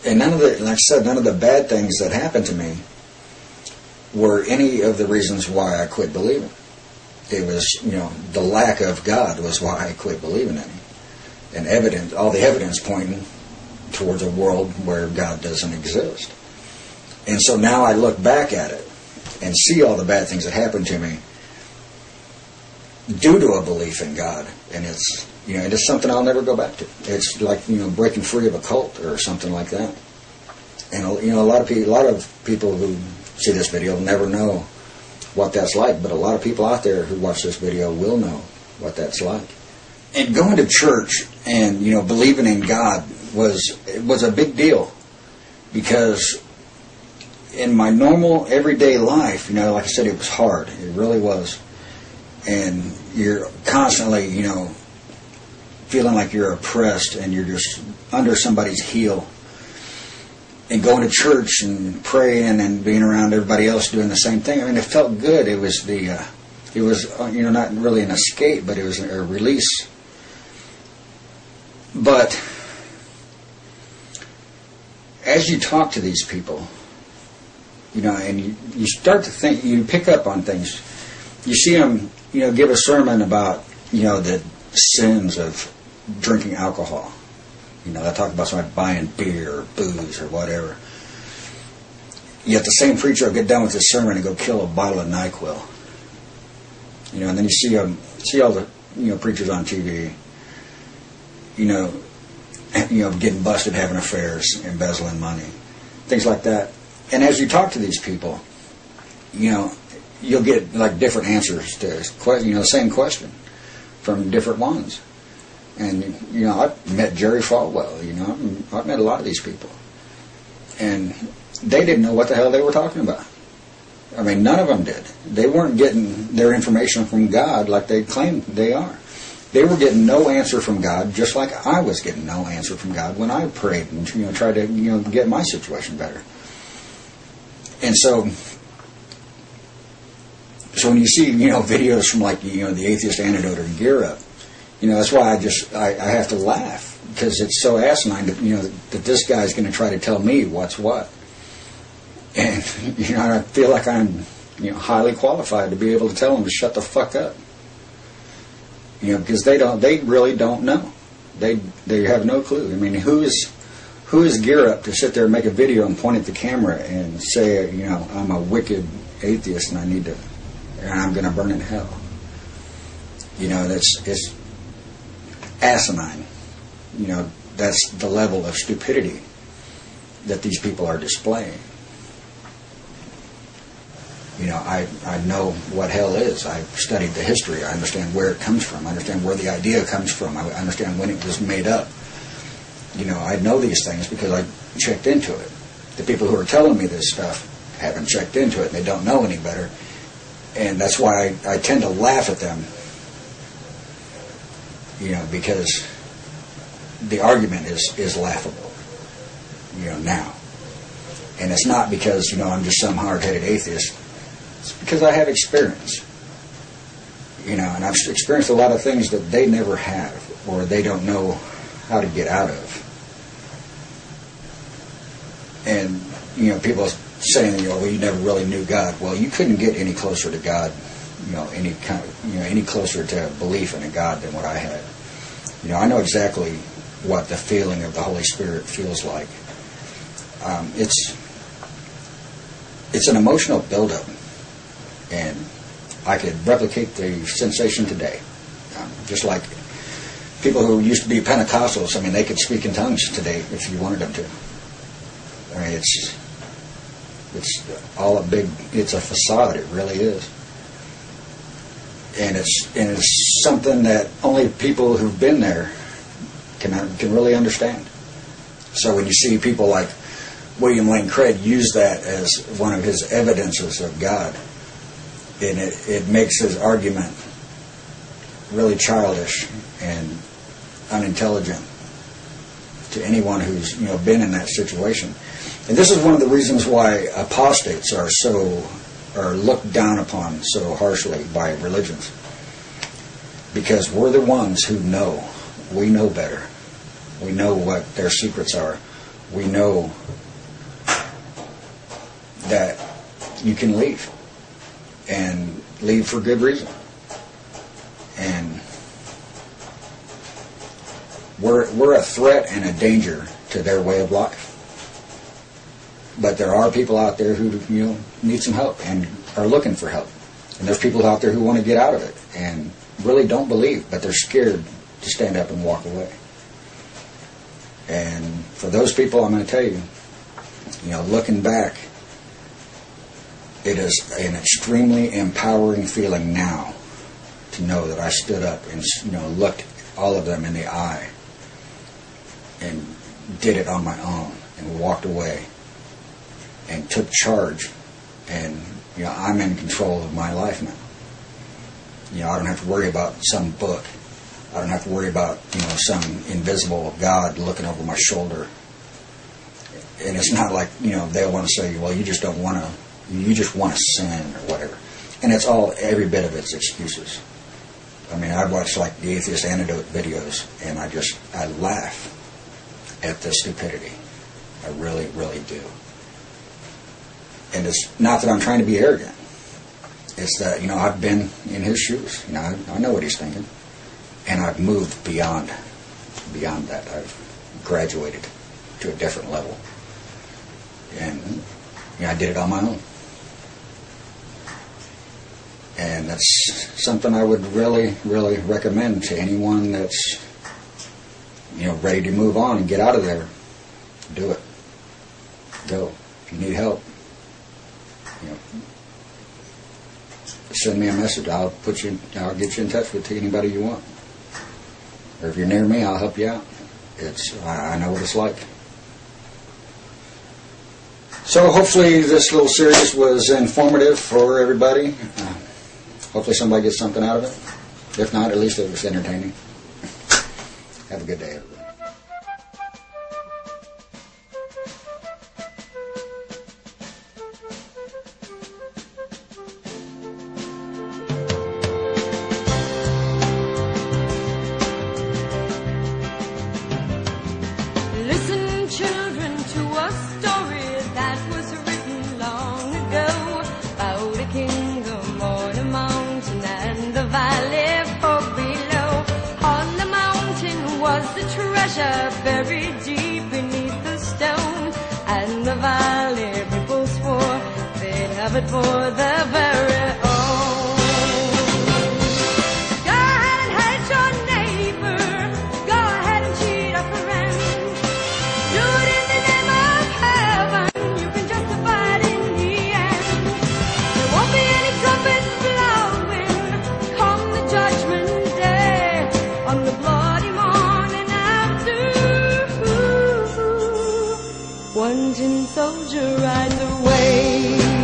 And none of the, like I said, none of the bad things that happened to me were any of the reasons why I quit believing. It was, the lack of God was why I quit believing in Him. And evidence, all the evidence pointing towards a world where God doesn't exist. And so now I look back at it and see all the bad things that happened to me due to a belief in God. And it's, it's something I'll never go back to. It's like, breaking free of a cult or something like that. And, a lot of people who see this video never know what that's like, but a lot of people out there who watch this video will know what that's like. And going to church and, believing in God was a big deal, because in my normal everyday life, like I said, it was hard. It really was. And you're constantly, feeling like you're oppressed and you're just under somebody's heel. And going to church and praying and being around everybody else doing the same thing. I mean, it felt good. It was not really an escape, but it was a release. But as you talk to these people, and you start to think, you pick up on things. You see them, give a sermon about, the sins of drinking alcohol. They talk about somebody buying beer or booze or whatever. Yet the same preacher will get done with his sermon and go kill a bottle of NyQuil. And then you see all the preachers on TV, getting busted having affairs, embezzling money, things like that. And as you talk to these people, you'll get like different answers to the same question from different ones. And, I've met Jerry Falwell, I've met a lot of these people. And they didn't know what the hell they were talking about. I mean, none of them did. They weren't getting their information from God like they claimed they are. They were getting no answer from God, just like I was getting no answer from God when I prayed and, tried to, get my situation better. And so when you see, videos from like, the Atheist Antidote or Gear Up, that's why I have to laugh, because it's so asinine that, that this guy's going to try to tell me what's what. And, I feel like I'm, highly qualified to be able to tell him to shut the fuck up. Because they really don't know. They have no clue. I mean, who is Gear Up to sit there and make a video and point at the camera and say, I'm a wicked atheist and I'm going to burn in hell. It's asinine. That's the level of stupidity that these people are displaying. I know what hell is. I've studied the history. I understand where it comes from. I understand where the idea comes from. I understand when it was made up. I know these things because I checked into it. The people who are telling me this stuff haven't checked into it, and they don't know any better. And that's why I tend to laugh at them, because the argument is laughable, now. And it's not because, I'm just some hard-headed atheist. It's because I have experience. And I've experienced a lot of things that they never have, or they don't know how to get out of. And, people saying, well, you never really knew God. Well, you couldn't get any closer to God, any closer to belief in a God than what I had. I know exactly what the feeling of the Holy Spirit feels like. It's an emotional buildup, and I could replicate the sensation today. Just like people who used to be Pentecostals, they could speak in tongues today if you wanted them to. It's a facade. It really is. And it's something that only people who've been there can really understand. So when you see people like William Lane Craig use that as one of his evidences of God, and it makes his argument really childish and unintelligent to anyone who's been in that situation. And this is one of the reasons why apostates are looked down upon so harshly by religions. Because we're the ones who know. We know better. We know what their secrets are. we know that you can leave, and leave for good reason. And we're a threat and a danger to their way of life. But there are people out there who need some help and are looking for help. And there's people out there who want to get out of it and really don't believe, but they're scared to stand up and walk away. And for those people, I'm going to tell you, looking back, it is an extremely empowering feeling now to know that I stood up and looked all of them in the eye and did it on my own and walked away and took charge, and I'm in control of my life now. I don't have to worry about some book. I don't have to worry about some invisible God looking over my shoulder. And it's not like they'll want to say, well, you just want to sin or whatever. And it's every bit of it's excuses. I mean, I watch like the Atheist Antidote videos, and I laugh at this stupidity. I really, really do. And it's not that I'm trying to be arrogant. It's that, I've been in his shoes. I know what he's thinking. And I've moved beyond that. I've graduated to a different level. And I did it on my own. And that's something I would really, really recommend to anyone that's, ready to move on and get out of there. Do it. Go. If you need help, send me a message. I'll get you in touch with anybody you want. Or if you're near me, I'll help you out. I know what it's like. So hopefully this little series was informative for everybody. Hopefully somebody gets something out of it. If not, at least it was entertaining. Have a good day, everybody. Listen, children, to a story that was written long ago about a kingdom on a mountain and the valley far below. On the mountain was the treasure buried deep beneath the stone, and the valley people swore they'd have it for their very own. One tin soldier rides away.